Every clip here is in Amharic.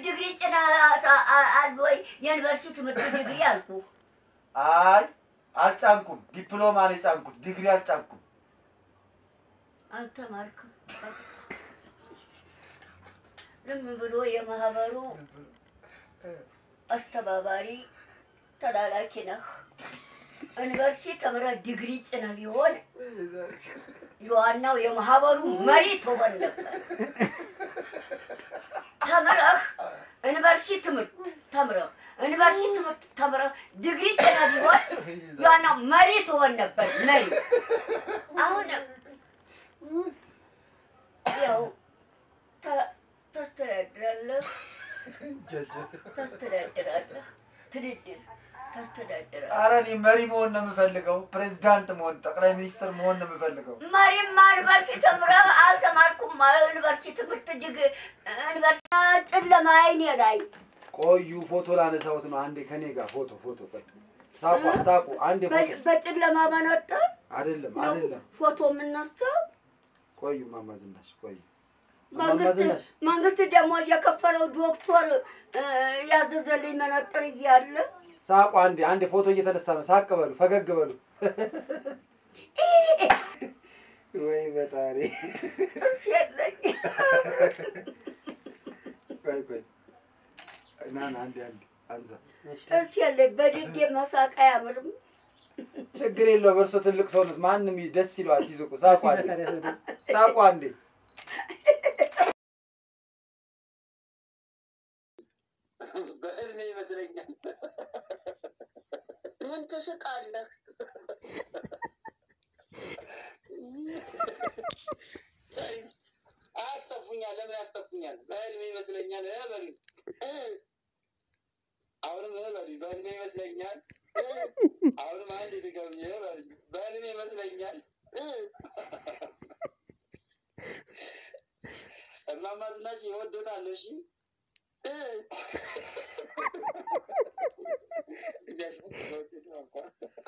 ዲግሪ ጭና አልወይ የዩኒቨርሲቲ ትምህርት ዲግሪ አልኩ አይ አልጫንኩም ዲፕሎማ ነው ጫንኩት ዲግሪ አልጫንኩም አልተማርኩም ለምን ብሎ የማህበሩ አስተባባሪ ተላላኪ ነህ ዩኒቨርሲቲ ተምራ ዲግሪ ጭና ቢሆን የዋናው የማህበሩ መሪ ትሆን ነበር ተምረህ ዩኒቨርሲቲ ትምህርት ተምረህ ዩኒቨርሲቲ ትምህርት ተምረህ ዲግሪ ጭና ቢሆን የዋናው መሪ ትሆን ነበር መሪ አሁን ያው ተስተዳድራለህ ተስተዳድራለህ ትድድር ተስተዳድራለህ አረኒ መሪ መሆን ነው የምፈልገው ፕሬዝዳንት መሆን ጠቅላይ ሚኒስትር መሆን ነው የምፈልገው መሪ ዩኒቨርሲቲ ተምረህ አልተማርኩም ዩኒቨርሲቲ ትምህርት ዩኒቨርሲቲ ጨለማይኔ ላይ ቆዩ ፎቶ ላነሳውት ነው አንዴ ከኔ ጋር ፎቶ ቆይ ሳቁ አንዴ ፎቶ በጨለማ ባነጣ አይደለም ፎቶ ምንነስተው ቆዩ ማማዝናሽ ቆዩ መንግስት ደግሞ እየከፈለው ዶክተር ያዘዘልኝ መነጥር እያለ ሳቁ አንዴ ፎቶ እየተነሳ ነው ሳቅ በሉ ፈገግ በሉ ወይ በጣሪ ሲያለኝ ቆይ ናና አንዴ አንዛ ሲያለኝ በድዴ መሳቃ ያምርም ችግር የለው በርሶ ትልቅ ሰው ነው ማንንም ደስ ይሏል ሲዝቁ ሳቁ አንዴ በእድሜ ይመስለኛል ምን ተስቃለህ አስተፉኛል ለምን ያስተፉኛል በእድሜ ይመስለኛል በሉኝ አሁንም በሉኝ በእድሜ ይመስለኛል አሁንም አንድ ድገምኝ በሉኝ በእድሜ ይመስለኛል እማማ ዝናሽ ይወዱታል እሺ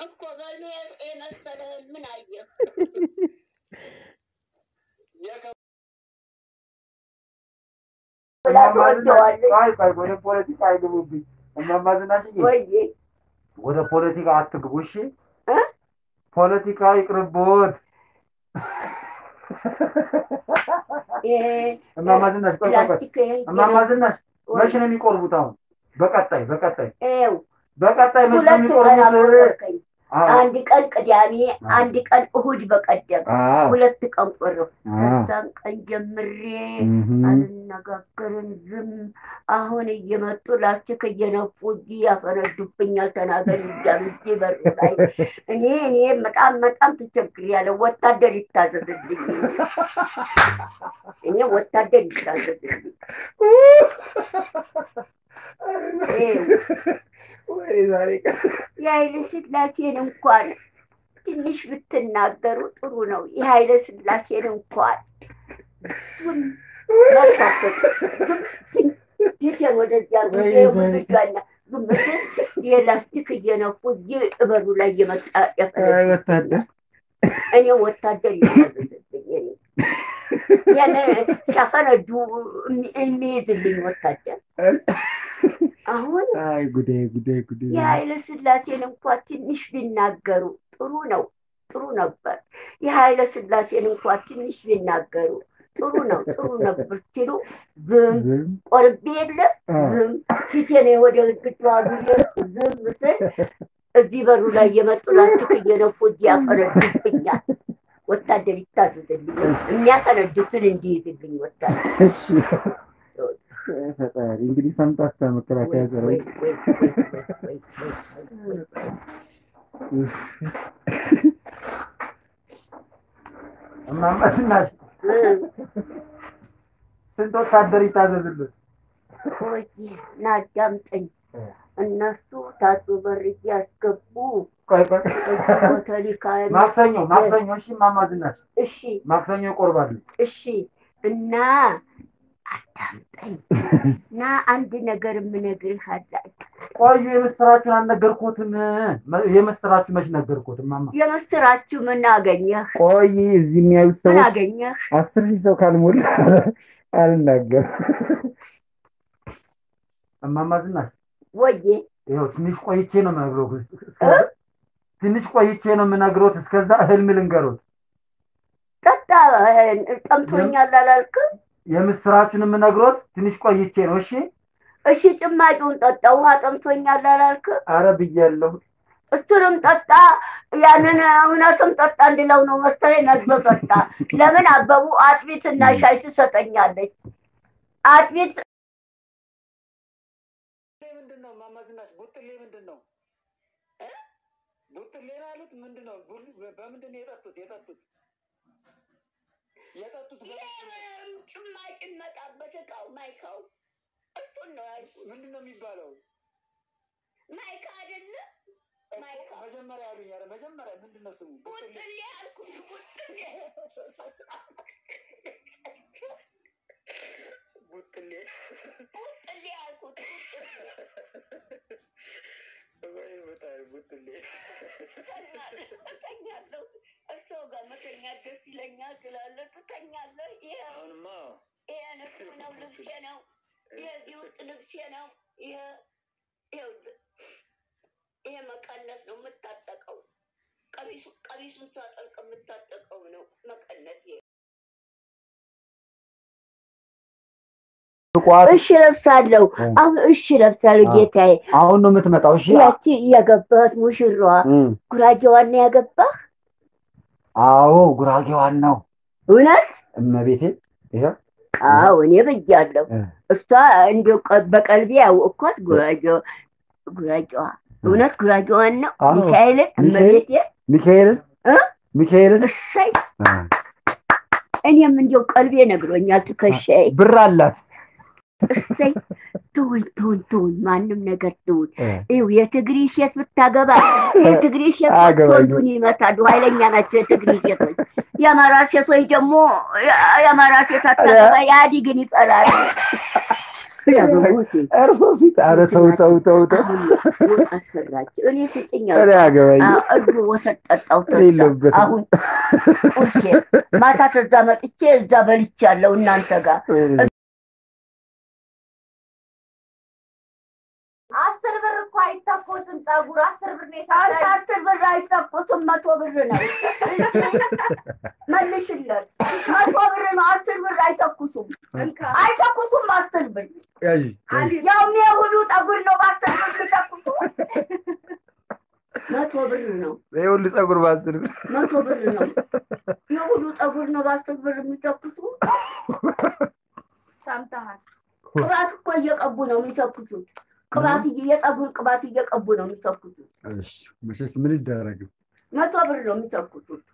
እኮ በእኔ የመሰለ ምን አየህ ወደ ፖለቲካ አይገቡብኝ እማማ ዝናሽ ወደ ፖለቲካ አትግቡ እሺ ፖለቲካ ይቅርቦት እማማ ዝናሽ ቆይ እማማ ዝናሽ መቼ ነው የሚቆርቡት አሁን በቀጣይ መቼ ነው የሚቆርቡት አንድ ቀን ቅዳሜ አንድ ቀን እሁድ በቀደም ሁለት ቀን ቆረው ከዛን ቀን ጀምሬ አልነጋገርን ዝም አሁን እየመጡ ላስቲክ እየነፉ ያፈነዱብኛል ተናገር ይያምጂ በር ላይ እኔ በጣም ተቸግሬያለሁ ወታደር ይታዘዝልኝ እኔ ወታደር ይታዘዝልኝ ወይ ዛሬ የኃይለ ሥላሴን እንኳን ትንሽ ብትናገሩ ጥሩ ነው የኃይለ ሥላሴን እንኳን ወደዚያ የላስቲክ እየነፉ እበሩ ላይ የመጣ ወታደር እኔ ወታደር ይታዘዝልኝ ያለ ሲያፈነዱ የሚይዝልኝ ወታደር አሁን አይ ጉዴ የኃይለ ሥላሴን እንኳን ትንሽ ቢናገሩ ጥሩ ነበር የኃይለ ሥላሴን እንኳን ትንሽ ቢናገሩ ጥሩ ነበር ሲሉ ዝም ቆርቤ የለ ዝም ፊቴን ወደ ግድግዳው ዝም ስል እዚህ በሩ ላይ የመጡ ላስቲክ እየነፉ ያፈነዱብኛል ወታደር ይታዘዝልኝ የሚያፈነዱትን እንዲይዝልኝ ወታደር ፈጣሪ እንግዲህ ሰምታችሁ መከራከያ ሰራዊት እማማ ዝናሽ ስንት ወታደር ይታዘዝልህ ወይ ናዳምጠኝ እነሱ ታጡ በር ያስገቡ ቆይ ማክሰኞ እሺ እማማ ዝናሽ እሺ ማክሰኞ ቆርባለሁ እሺ እና አታምጠኝ ና አንድ ነገር ምነግርህ አለ ቆዩ የምስራቹን አልነገርኩትም የምስራቹ መች ነገርኩት ማማ የምስራቹ ምን አገኘህ ቆይ እዚህ የሚያዩት ሰዎች ምን አገኘህ 10,000 ሰው ካልሞላ አልናገር እማማ ዝናሽ ወዬ ይኸው ትንሽ ቆይቼ ነው የምነግሮት። ትንሽ ቆይቼ ነው የምነግሮት። እስከዛ ህልም ልንገሮት። ጠጣ ጠምቶኛል አላልክም? የምስራቹን የምነግሮት ትንሽ ቆይቼ ነው። እሺ እሺ፣ ጭማቂውን ጠጣ። ውሃ ጠምቶኛል አላልክም? ኧረ ብያለሁ። እሱንም ጠጣ። ያንን እውነትም ጠጣ እንድለው ነው መሰለኝ። ነግቶ ጠጣ። ለምን አበቡ አጥቢትና ሻይ ትሰጠኛለች። አጥቢት ምንድነው? እማማ ዝናሽ ቡጥሌ ምንድነው? ቡጥሌ አሉት። ምንድነው? በምንድን ነው የጠጡት? ጭማቂ መጣበት እቃው ማይካው እሱን ነው ያልኩት። ምንድነው የሚባለው? ማይካ አይደለ? ማይካ መጀመሪያ ያሉኝ። ኧረ መጀመሪያ ምንድነው ስሙ? ቡጥሌ ያልኩት። ቡጥሌ ያልኩት። ቡጥሌ ተኛለሁ። እርስዎ ጋር መተኛት ደስ ይለኛል ስላለ ትተኛለህ። ይሄ እሱ ነው፣ ልብሴ ነው። የዚህ ውስጥ ልብሴ ነው። ይሄ መቀነት ነው የምታጠቀው። ቀሚሱን ሳጠልቅ የምታጠቀው ነው መቀነት። እሺ ለብሳለሁ። አሁን እሺ ለብሳለሁ ጌታዬ። አሁን ነው የምትመጣው? እሺ ያቺ ያገባህ ሙሽራዋ ጉራጌዋን ነው ያገባህ? አዎ ጉራጌዋን ነው። እውነት? እመቤቴ ይሄ አዎ እኔ ብያለሁ። እሷ እንደው በቀልቤ ያወቅኳት ጉራጌዋ እውነት ጉራጌዋን ነው። ሚካኤልን እመቤቴ ሚካኤልን እሰይ። እኔም እንደው ቀልቤ ነግሮኛል። ትከሻዬ ብር አላት። እሰይ ትሁን ማንም ነገር ትሁን። ይኸው የትግሪ ሴት ብታገባ የትግሪ ሴቶች ወንዱን ይመታሉ። ኃይለኛ ናቸው የትግሪ ሴቶች። የአማራ ሴቶች ደግሞ የአማራ ሴት አታገባ ያዲግን ይቀራል። እርሶ ሲጣረ ተው አሰራቸው። እኔ ስጭኛ ያገባኝ እርዱ ወተት ጠጣው። አሁን ቁርሴ ማታ ተዛ መጥቼ እዛ በልቻለሁ እናንተ ጋር። 10 ብር እኮ አይተኮስም ፀጉር። 10 ብር ነው የሰጠኝ። 10 ብር አይተኮስም፣ 100 ብር ነው። መልሽለት። 100 ብር ነው። 10 ብር አይተኩሱም። 10 ብር ያው የሁሉ ጠጉር ነው። 10 ብር ተኩሱ። 100 ብር ነው። የሁሉ ፀጉር 10 ብር 100 ብር ነው። የሁሉ ጠጉር ነው 10 ብር የሚተኩሱ። ሰምተሃል? ቅባት እኮ እየቀቡ ነው የሚተኩሱት። ቅባት የጠጉር ቅባት እየቀቡ ነው የሚተኩሱት። እሺ መቼስ ምን ይደረግ? 100 ብር ነው የሚተኩሱት።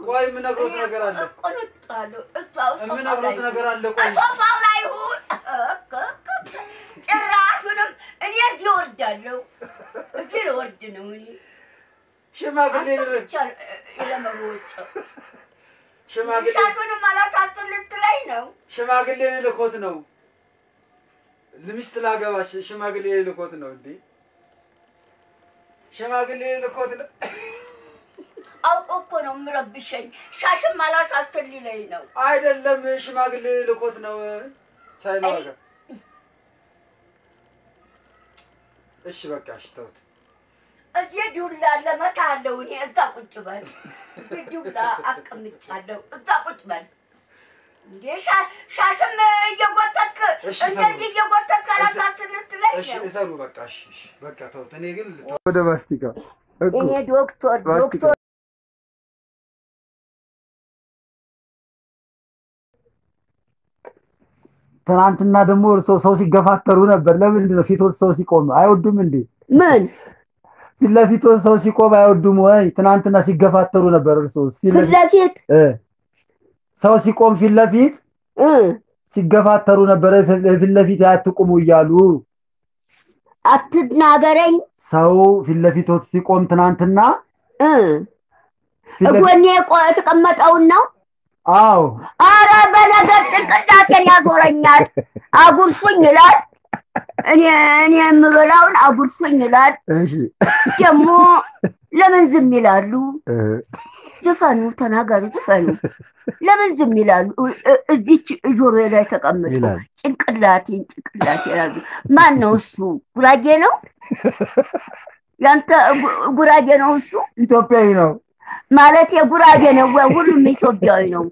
ቆይ የምነግሮት ነገር አለ። የምነግሮት ነገር አለ። ቆይ ሶፋው ላይ ይሁን። ጭራሹንም እኔ እዚህ እወርዳለሁ። እዚህ ልወርድ ነው እኔ። ሽማግሌ ሻሹንም አላሳችን ልትለኝ ነው። ሽማግሌ ልኮት ነው። ለሚስት ላገባሽ ሽማግሌ ልኮት ነው እንዴ? ሽማግሌ ልኮት ነው። አውቆ እኮ ነው የምረብሸኝ። ሻሽም አላሳችን ሊለኝ ነው። አይደለም ሽማግሌ ልኮት ነው። ሳይማጋ እሺ በቃ እሺ ተውት። እዚህ ዱላ ለመታለው እኔ እዛ ቁጭ በል። ዱላ አቀምጫለሁ። እዛ ቁጭ በል። እንዴ ሻሽም እየጎተትክ እንደዚህ እየጎተትክ አላሳችን ልትለኝ ነው። እሺ እሰሩ በቃ እሺ በቃ ተውት። እኔ ግን ወደ ማስቲካ እኔ ዶክተር ትናንትና ደግሞ ሰው ሲገፋተሩ ነበር። ለምንድን ነው ፊቶት ሰው ሲቆም አይወዱም እንዴ? ምን ፊት ለፊት ሰው ሲቆም አይወዱም ወይ? ትናንትና ሲገፋተሩ ነበር። እርሶስ ፊት ለፊት ሰው ሲቆም ፊት ለፊት ሲገፋተሩ ነበር። ፊት ለፊት አትቁሙ እያሉ አትናገረኝ። ሰው ፊት ለፊቶት ሲቆም ትናንትና ጎኔ የተቀመጠውን ነው። አዎ አረ በነገር ጭንቅላቴን ያዞረኛል። አጉርሱኝ ይላል። እኔ የምበላውን አጉርሱኝ ይላል። እሺ ደግሞ ለምን ዝም ይላሉ? ዝፈኑ ተናገሩ ዝፈኑ ለምን ዝም ይላሉ እዚች ጆሮ ላይ ተቀምጦ ጭንቅላቴ ይላሉ ማን ነው እሱ ጉራጌ ነው ያንተ ጉራጌ ነው እሱ ኢትዮጵያዊ ነው ማለት የጉራጌ ነው ሁሉም ኢትዮጵያዊ ነው